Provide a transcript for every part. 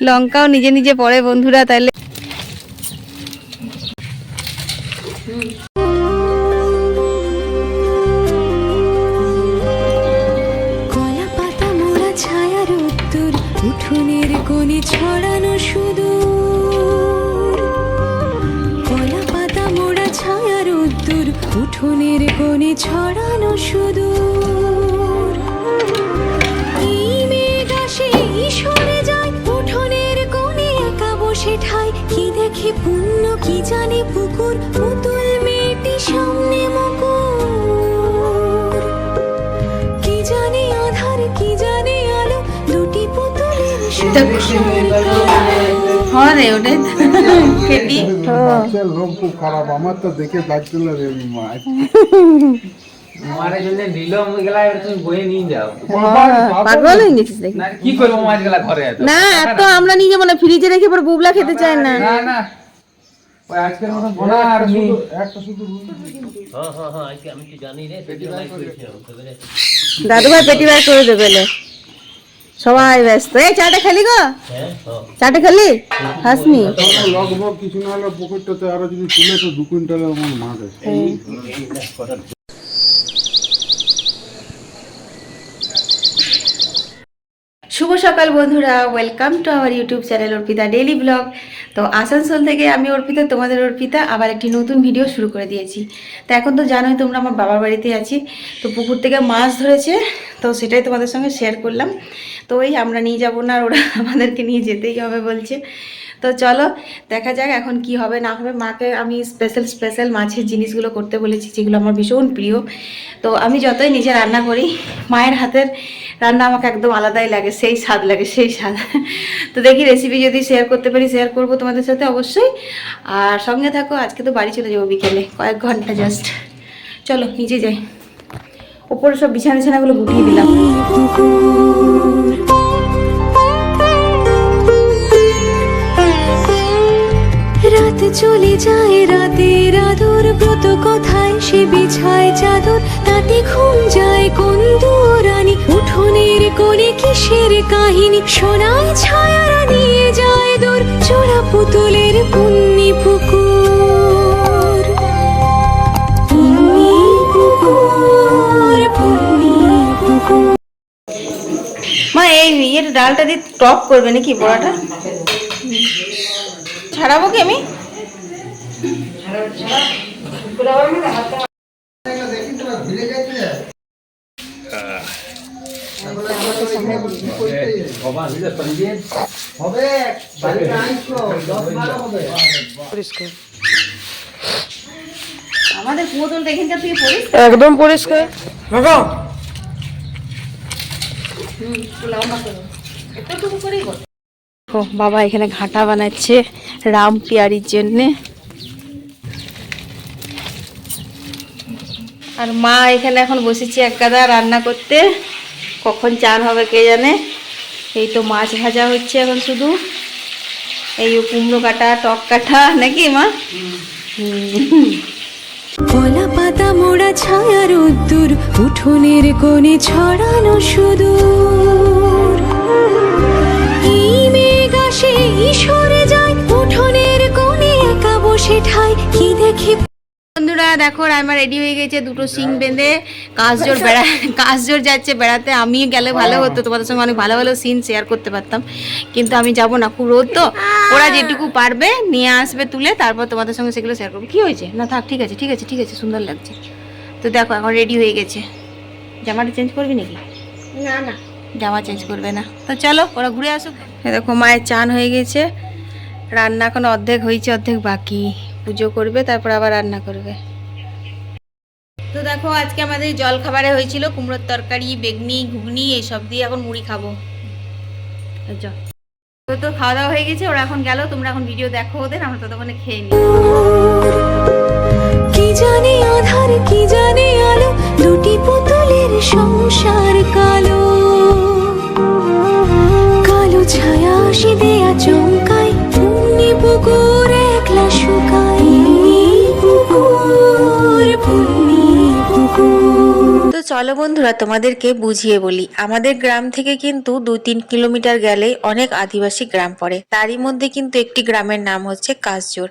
লঙ্কাও নিজে নিজে পড়ে বন্ধুরা, তাহলে কলা পাতা মোড়া ছায়ার উত্তর উঠোনের কোণে ছড়ানো শুধু, কলা পাতা মোড়া ছায়ার উত্তর উঠোনের কোণে ছড়ানো শুধু। সরে যায় উঠোনের কোণে একা বসে ঠাই, কি দেখে পুণ্য কি জানে পুকুর, পুতুল মেয়েটি সামনে মুকুর, কি জানে আধার কি জানে আলো, দুটি পুতুলের লোক খুব খারাপ, আমার তো দেখে লাগছিল রে মাছ। মারে জন্য নিলাম গেলা, তুমি বয়ে নিয়ে যাও। পাগল হয়ে গেছিস দেখি। কি করব মাছ গেলা ঘরে এত না, এত আমরা নিজে মানে ফ্রিজে রেখে পর বুবলা খেতে চাই না। না না, ওই আজকের মতো বোনা আর নি একটা শুধু হ্যাঁ আজকে আমি কি জানি রে, পেটি ভাই করেছিলাম তবে দাদু ভাই পেটি বার করে দেবে লে। সবাই ব্যস্ত। এই চাটা খেলি গো? হ্যাঁ চাটা খেলি? হাসনি লগভগ কিছু না হলে পুকুরটাতে আরো যদি তুলে তো 2 কুইন্টালের আমার মাছ আছে। শুভ সকাল বন্ধুরা, welcome to our YouTube channel Arpita daily blog. তো আসানসোল থেকে আমি অর্পিতা, তোমাদের অর্পিতা, আবার একটি নতুন ভিডিও শুরু করে দিয়েছি। তো এখন তো জানোই তোমরা আমার বাবার বাড়িতে আছি, তো পুকুর থেকে মাছ ধরেছে, তো সেটাই তোমাদের সঙ্গে শেয়ার করলাম। তো ওই আমরা নিয়ে যাবো না, ওরা আমাদেরকে নিয়ে যেতেই হবে বলছে। তো চলো দেখা যাক এখন কি হবে না হবে। মাকে আমি স্পেশাল মাছের জিনিসগুলো করতে বলেছি, যেগুলো আমার ভীষণ প্রিয়। তো আমি যতই নিজে রান্না করি, মায়ের হাতের রান্না আমাকে একদম আলাদাই লাগে, সেই স্বাদ লাগে, সেই স্বাদ। তো দেখি রেসিপি যদি শেয়ার করতে পারি শেয়ার করবো তোমাদের সাথে অবশ্যই। আর সঙ্গে থাকো, আজকে তো বাড়ি চলে যাবো বিকেলে, কয়েক ঘন্টা জাস্ট। চলো নিচে যাই, ওপরে সব বিছানাগুলো গুটিয়ে দিলাম। রাত চলে যায়, রাতের আদর ব্রত কথায় সে বিছায় চাদর, তাতে ঘুম যায় কোন দুরানি, উঠোনের কোণে কিসের কাহিনী, সোনায় ছায়ারা নিয়ে যায় দূর, চোরা পুতুলের পুণ্যি পুকুর, পুণ্যি পুকুর, পুণ্যি পুকুর। মা এই ইয়ের ডালটা দিয়ে টক করবে নাকি বড়াটা? ছাড়াবো কি আমি? আমাদের বোতল এখানকার থেকে পরিষ্কার, একদম পরিষ্কার। ও বাবা এখানে ঘাটা বানাচ্ছে রাম পিয়ারির জন্যে, আর মা এখানে এখন বসেছে এক গাদা রান্না করতে। কখন চান হবে কে জানে। এই তো মাছ ভাজা হচ্ছে এখন, শুধু এই কুমড়ো কাটা টক কাটা নাকি মা? কলা পাতা মোড়া ছায়ার উত্তর উঠোনের কোণে ছড়ানো শুধু, এই মেঘ আসে সরে যায় উঠোনের কোণে একা বসে ঠাই, কি দেখে। বন্ধুরা দেখো রাইমা রেডি হয়ে গেছে, দুটো সিং বেঁধে কাজজোর যাচ্ছে বেড়াতে। আমি গেলে ভালো হতো, তোমাদের সঙ্গে অনেক ভালো ভালো সিন শেয়ার করতে পারতাম, কিন্তু আমি যাব না, খুব রোদ তো। ওরা যেটুকু পারবে নিয়ে আসবে তুলে, তারপর তোমাদের সঙ্গে সেগুলো শেয়ার করবো। কি হয়েছে? না থাক, ঠিক আছে ঠিক আছে ঠিক আছে, সুন্দর লাগছে। তো দেখো এখন রেডি হয়ে গেছে। জামাটা চেঞ্জ করবি নাকি? না না, জামা চেঞ্জ করবে না। তো চলো ওরা ঘুরে আসুক। দেখো মায়ের চান হয়ে গেছে, রান্না এখন অর্ধেক হয়েছে, অর্ধেক বাকি। পুজো করবে তারপর আবার রান্না করবে। তো দেখো আজকে আমাদের জল খাবারে হয়েছিল কুমড়োর তরকারি, বেগনি, ঘুগনি, এইসব দিয়ে এখন মুড়ি খাবো। তো খাওয়া দাওয়া হয়ে গেছে, ওরা এখন গেল। তোমরা এখন ভিডিও দেখো ওদের, আমরা ততক্ষণে খেয়ে নিই। কি জানে আধার কি জানে আলো, দুটি পুতুলের সংসার কালো, কালো ছায়া আসে দেয়া চমকায়, পুণ্যি পুকুর একলা শুকায়, পুকুর পুণ্যি পুকুর। চলো বন্ধুরা তোমাদেরকে বুঝিয়ে বলি, আমাদের গ্রাম থেকে কিন্তু 2-3 কিলোমিটার গেলেই অনেক আদিবাসী গ্রাম পড়ে। তারই মধ্যে কিন্তু একটি গ্রামের নাম হচ্ছে কাশজোর।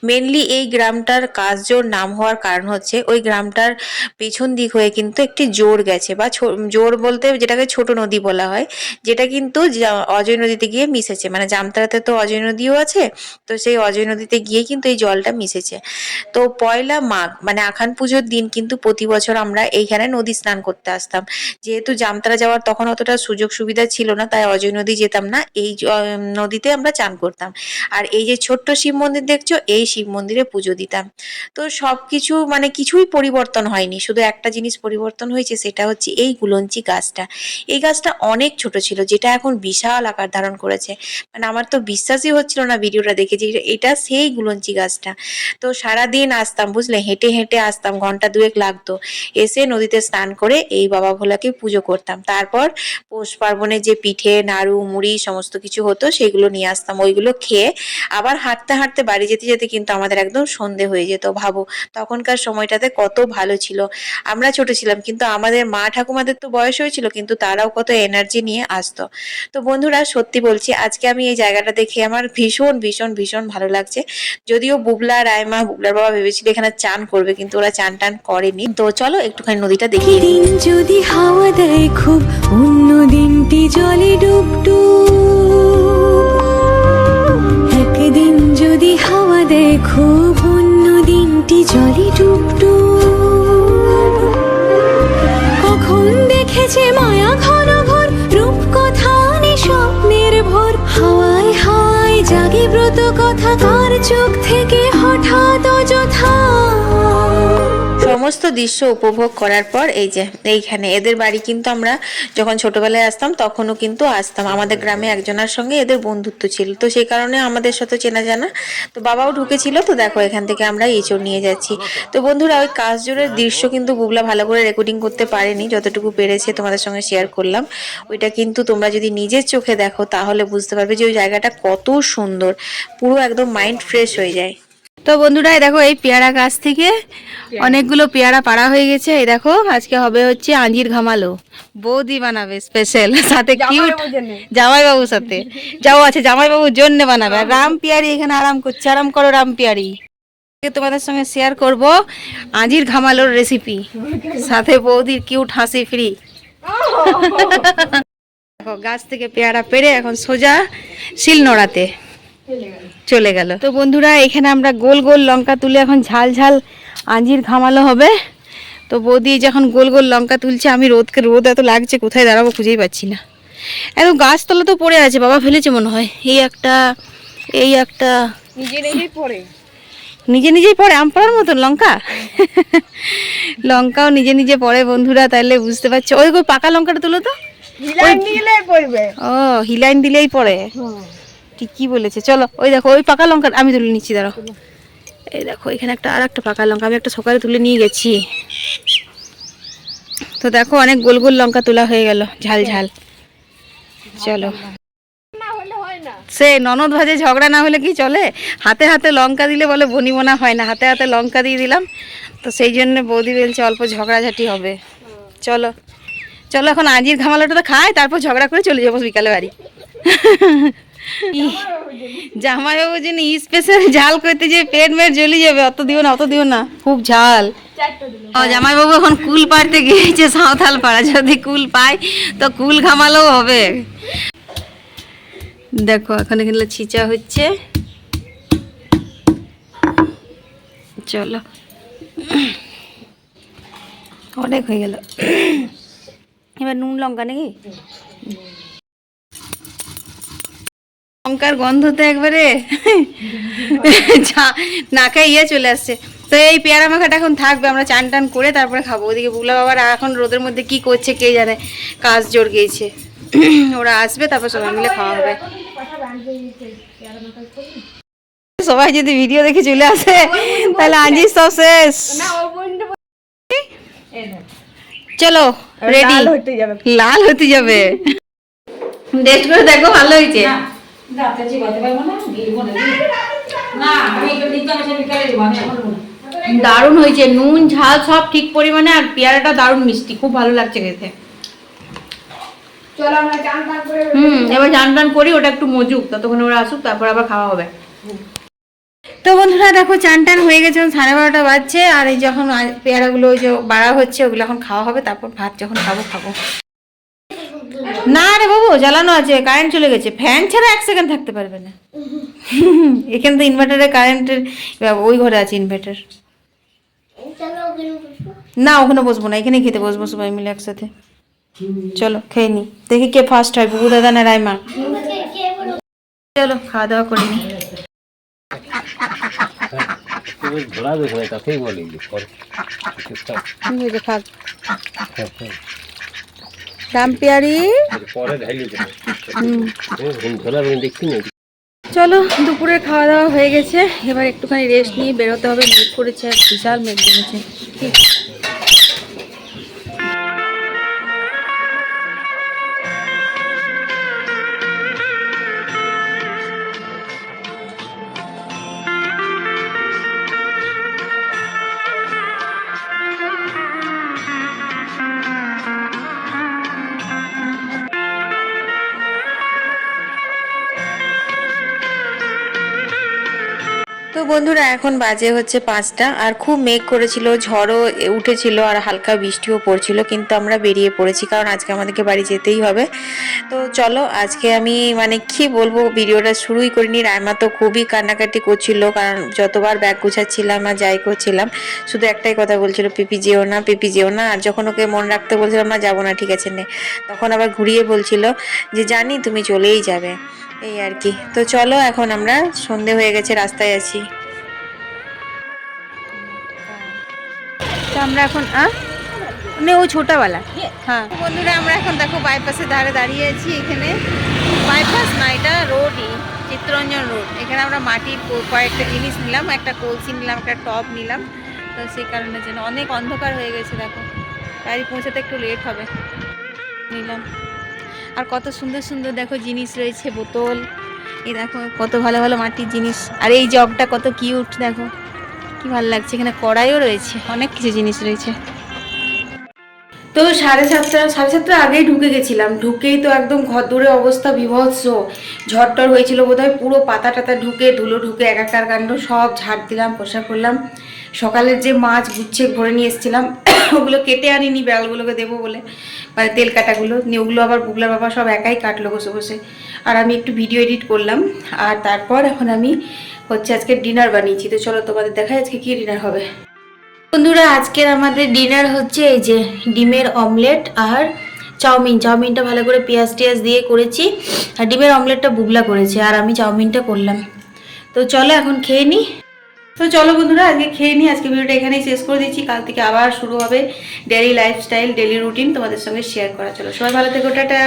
মেনলি এই গ্রামটার কাশজোর নাম হওয়ার কারণ হচ্ছে ওই গ্রামটার পেছন দিক হয়ে কিন্তু একটি জোর গেছে, বা জোর বলতে যেটাকে ছোট নদী বলা হয়, যেটা কিন্তু অজয় নদীতে গিয়ে মিশেছে। মানে জামতারাতে তো অজয় নদীও আছে, তো সেই অজয় নদীতে গিয়ে কিন্তু এই জলটা মিশেছে। তো পয়লা মাঘ মানে আখান পুজোর দিন কিন্তু প্রতি বছর আমরা এইখানে নদী স্নান করতে আসতাম। যেহেতু জামতারা যাওয়ার তখন অতটা সুযোগ সুবিধা ছিল না, তাই অজয় নদী যেতাম না, এই নদীতে আমরা চান করতাম। আর এই যে ছোট্ট শিব মন্দির দেখছো, এই শিব মন্দিরে পুজো দিতাম। তো সবকিছু মানে কিছুই পরিবর্তন হয়নি, শুধু একটা জিনিস পরিবর্তন হয়েছে, সেটা হচ্ছে এই গুলঞ্চি গাছটা। এই গাছটা অনেক ছোট ছিল, যেটা এখন বিশাল আকার ধারণ করেছে। মানে আমার তো বিশ্বাসই হচ্ছিল না ভিডিওটা দেখে যে এটা সেই গুলঞ্চি গাছটা। তো সারাদিন আসতাম, বুঝলে, হেঁটে হেঁটে আসতাম, ঘন্টা 2 লাগতো। এসে নদীতে স্নান করে এই বাবা ভোলাকে পুজো করতাম। তারপর পৌষ পার্বণে যে পিঠে নাড়ু মুড়ি সমস্ত কিছু হতো সেগুলো নিয়ে আসতাম, ওইগুলো খেয়ে আবার হাঁটতে হাঁটতে বাড়ি যেতে যেতে কিন্তু আমাদের একদম সন্ধে হয়ে যেত। ভাবো তখনকার সময়টাতে কত ভালো ছিল। আমরা ছোট ছিলাম কিন্তু আমাদের মা ঠাকুমাদের তো বয়স হয়েছিল, কিন্তু তারাও কত এনার্জি নিয়ে আসতো। তো বন্ধুরা সত্যি বলছি, আজকে আমি এই জায়গাটা দেখে আমার ভীষণ ভীষণ ভীষণ ভালো লাগছে। যদিও বুবলা রায়মা বুবলার বাবা ভেবেছিল এখানে চান করবে, কিন্তু ওরা চান টান করেনি। তো চলো একটুখানি নদীটা দেখি। দিন যদি হাওয়া দেয় খুব, অন্য দিনটি জলে ডুবডুব। একদিন যদি হাওয়া দেয় খুব, অন্য দিনটি জলে ডুবডুব। কখন দেখেছে মায়া ঘন ঘোর, রূপকথা স্বপ্নের ভোর। হাওয়ায় হাওয়ায় জাগে ব্রত কথা, কার চোখ থেকে হঠাৎ অযথা। সমস্ত দৃশ্য উপভোগ করার পর এই যে এইখানে এদের বাড়ি কিন্তু আমরা যখন ছোটবেলায় আসতাম তখনও কিন্তু আসতাম। আমাদের গ্রামে একজনের সঙ্গে এদের বন্ধুত্ব ছিল, তো সেই কারণে আমাদের সাথে চেনা জানা। তো বাবাও ঢুকেছিল, তো দেখো এখান থেকে আমরা এঁচড় নিয়ে যাচ্ছি। তো বন্ধুরা ওই কাশজোরের দৃশ্য কিন্তু বুবলা ভালো করে রেকর্ডিং করতে পারেনি, যতটুকু পেরেছে তোমাদের সঙ্গে শেয়ার করলাম। ওইটা কিন্তু তোমরা যদি নিজের চোখে দেখো তাহলে বুঝতে পারবে যে ওই জায়গাটা কত সুন্দর, পুরো একদম মাইন্ড ফ্রেশ হয়ে যায়। তো বন্ধুরা এই দেখো এই পেয়ারা গাছ থেকে অনেকগুলো পেয়ারা পাড়া হয়ে গেছে। এই দেখো আজকে হবে হচ্ছে আঞ্জির ঘামালো, বৌদি বানাবে স্পেশাল, সাথে কিউট জামাইবাবুর সাথে যাও আছে, জামাইবাবুর জন্য বানাবে। আর রাম পিয়ারি এখানে আরাম করছে, আরাম করো রাম পিয়ারি। তোমাদের সঙ্গে শেয়ার করব আঞ্জির ঘামালোর রেসিপি, সাথে বৌদির কিউট হাসি ফ্রি। দেখো গাছ থেকে পেয়ারা পেড়ে এখন সোজা শিল নোড়াতে চলে গেল। তো বন্ধুরা এখানে আমরা গোল গোল লঙ্কা তুলে এখন ঝাল ঝাল আঞ্জির ঘামালো হবে। তো বৌদি যখন গোল গোল লঙ্কা তুলছে, আমি রোদ এত লাগছে, কোথায় দাঁড়াবো খুঁজেই পাচ্ছি না। এত গাছতলা তো পড়ে আছে, বাবা ফেলেছে মনে হয়। এই একটা নিজে নিজেই পড়ে আম পড়ার মতন লঙ্কা। লঙ্কাও নিজে নিজে পড়ে বন্ধুরা, তাহলে বুঝতে পারছো। ওই পাকা লঙ্কাটা তুলো তো, ও হিলাইন দিলেই পড়ে, ঠিকই বলেছে। চলো ওই দেখো ওই পাকা লঙ্কা আমি তুলে নিচ্ছি, দাঁড়াও। এই দেখো এখানে আর একটা পাকা লঙ্কা আমি একটা সকালে তুলে নিয়ে গেছি। তো দেখো অনেক গোল গোল লঙ্কা তোলা হয়ে গেল, ঝাল ঝাল। চলো, সে ননদ ভাজে ঝগড়া না হলে কি চলে? হাতে হাতে লঙ্কা দিলে বলে বনিমনা হয় না, হাতে হাতে লঙ্কা দিয়ে দিলাম। তো সেই জন্য বৌদি বলছে অল্প ঝগড়াঝাটি হবে। চলো চলো এখন আঞ্জির ঘামালাটা তো খাই, তারপর ঝগড়া করে চলে যাবো বিকালে বাড়ি। জামাইবাবু যিনি স্পেশাল ঝাল করতে যে পেট মেট জ্বলি যাবে, অত দিও না খুব ঝাল। জামাইবাবু এখন কুল পাড়তে গিয়েছে সাঁওতাল পাড়া, যদি কুল পায় তো কুল ঘামালেও হবে। দেখো এখন এখানে ছিচা হচ্ছে। চলো অনেক হয়ে গেল, এবার নুন লঙ্কা নাকি? লঙ্কার গন্ধতে একবারে নাকে চলে আসছে। তো এই পেয়ারা মাখাটা এখন থাকবে, আমরা চান টান করে তারপরে খাবো। ওদিকে বুলা বাবার এখন রোদের মধ্যে কি করছে কে জানে, কাজ জোর গিয়েছে। ওরা আসবে তারপর সবাই মিলে খাওয়া হবে। সবাই যদি ভিডিও দেখে চলে আসে তাহলে আজই সব শেষ। চলো রেডি, লাল হতে যাবে। টেস্ট করে দেখো ভালো হয়েছে। দারুণ হয়েছে, নুন ঝাল সব ঠিক পরিমাণে, আর পেয়ারাটা দারুণ মিষ্টি, খুব ভালো লাগছে খেতে। এবার চান টান করি, ওটা একটু মজুক, ততক্ষণ ওরা আসুক, তারপর আবার খাওয়া হবে। তো বন্ধুরা দেখো চান টান হয়ে গেছে, 12:30 বাজছে, আর এই যখন পেয়ারাগুলো ওই যে বাড়া হচ্ছে, ওগুলো এখন খাওয়া হবে, তারপর ভাত যখন খাবো। না রে বাবু, জ্বালানো আছে, কারেন্ট চলে গেছে, ফ্যান ছাড়া 1 সেকেন্ড থাকতে পারবে না। এখানে তো ইনভার্টারের কারেন্টের, ওই ঘরে আছে ইনভার্টার। না ওখানে বসবো না, এখানে খেতে বসবো সবাই মিলে একসাথে। চলো খেয়ে নি, দেখি কে ফার্স্ট হয়, বুবু দাদা না রাইমা। চলো খাওয়া দাওয়া করে নি। তুমি ঘোরা দেখো না, তাকেই বলি দাম পেয়ারি। পরে ঢাইলি ঘোরা দেখছি না। চলো দুপুরে খাওয়া দাওয়া হয়ে গেছে, এবার একটুখানি রেস্ট নিয়ে বেরোতে হবে, মেঘ করেছে, বিশাল মেঘ জমেছে। ঠিক তো বন্ধুরা এখন বাজে হচ্ছে 5টা, আর খুব মেঘ করেছিল, ঝড়ও উঠেছিল, আর হালকা বৃষ্টিও পড়ছিল, কিন্তু আমরা বেরিয়ে পড়েছি, কারণ আজকে আমাদেরকে বাড়ি যেতেই হবে। তো চলো আজকে আমি মানে কি বলবো, ভিডিওটা শুরুই করিনি। রাইমা তো খুবই কান্নাকাটি করছিল, কারণ যতবার ব্যাগ গুছাচ্ছিলাম আর যাই করছিলাম, শুধু একটাই কথা বলছিল, পিপি যেও না, পিপি যেও না। আর যখন ওকে মনে রাখতে বলছিলাম না যাবো না, ঠিক আছে নে, তখন আবার ঘুরিয়ে বলছিল যে জানি তুমি চলেই যাবে, এই আর কি। তো চলো এখন আমরা, সন্ধে হয়ে গেছে, রাস্তায় আছি। তো আমরা এখন ও ছোটাওয়ালা, হ্যাঁ বন্ধুরা আমরা এখন দেখো বাইপাসের ধারে দাঁড়িয়ে আছি। এখানে বাইপাস না, এটা রোডই, চিত্তরঞ্জন রোড। এখানে আমরা মাটির কয়েকটা জিনিস নিলাম, একটা কলসি নিলাম, একটা টব নিলাম। তো সেই কারণের জন্য অনেক অন্ধকার হয়ে গেছে, দেখো গাড়ি পৌঁছাতে একটু লেট হবে, নিলাম। আর কত সুন্দর সুন্দর দেখো জিনিস রয়েছে, বোতল, এই দেখো কত ভালো ভালো মাটির জিনিস। আর এই জগটা কত কিউট, দেখো কি ভালো লাগছে। এখানে কড়াইও রয়েছে, অনেক কিছু জিনিস রয়েছে। তো 7:30 আগেই ঢুকে গেছিলাম, ঢুকেই তো একদম ঘর দূরে অবস্থা বিভৎস, ঝড়টর হয়েছিল বোধহয়, পুরো পাতা টাতা ঢুকে, ধুলো ঢুকে, একাকার কাণ্ড, সব ঝাড় দিলাম, পোষা করলাম। সকালের যে মাছ গুচ্ছে ভরে নিয়ে এসেছিলাম, ওগুলো কেটে আনিনি, বেড়ালগুলোকে দেবো বলে, মানে তেল কাটাগুলো নিয়ে, ওগুলো আবার বুগলার বাবা সব একাই কাটলো বসে বসে, আর আমি একটু ভিডিও এডিট করলাম। আর তারপর এখন আমি হচ্ছে আজকে ডিনার বানিয়েছি। তো চলো তোমাদের দেখাই আজকে কি ডিনার হবে। বন্ধুরা আজকের আমাদের ডিনার হচ্ছে এই যে ডিমের অমলেট আর চাউমিনটা ভালো করে পেঁয়াজ টিয়াজ দিয়ে করেছি, আর ডিমের অমলেটটা বুবলা করেছে, আর আমি চাউমিনটা করলাম। তো চলো এখন খেয়ে নিই। তো চলো বন্ধুরা আজকে খেয়ে নিই, আজকে ভিডিওটা এখানেই শেষ করে দিচ্ছি। কাল থেকে আবার শুরু হবে ডেইলি লাইফস্টাইল, ডেইলি রুটিন তোমাদের সঙ্গে শেয়ার করা। চলো সবাই ভালো থেকো, টাটা।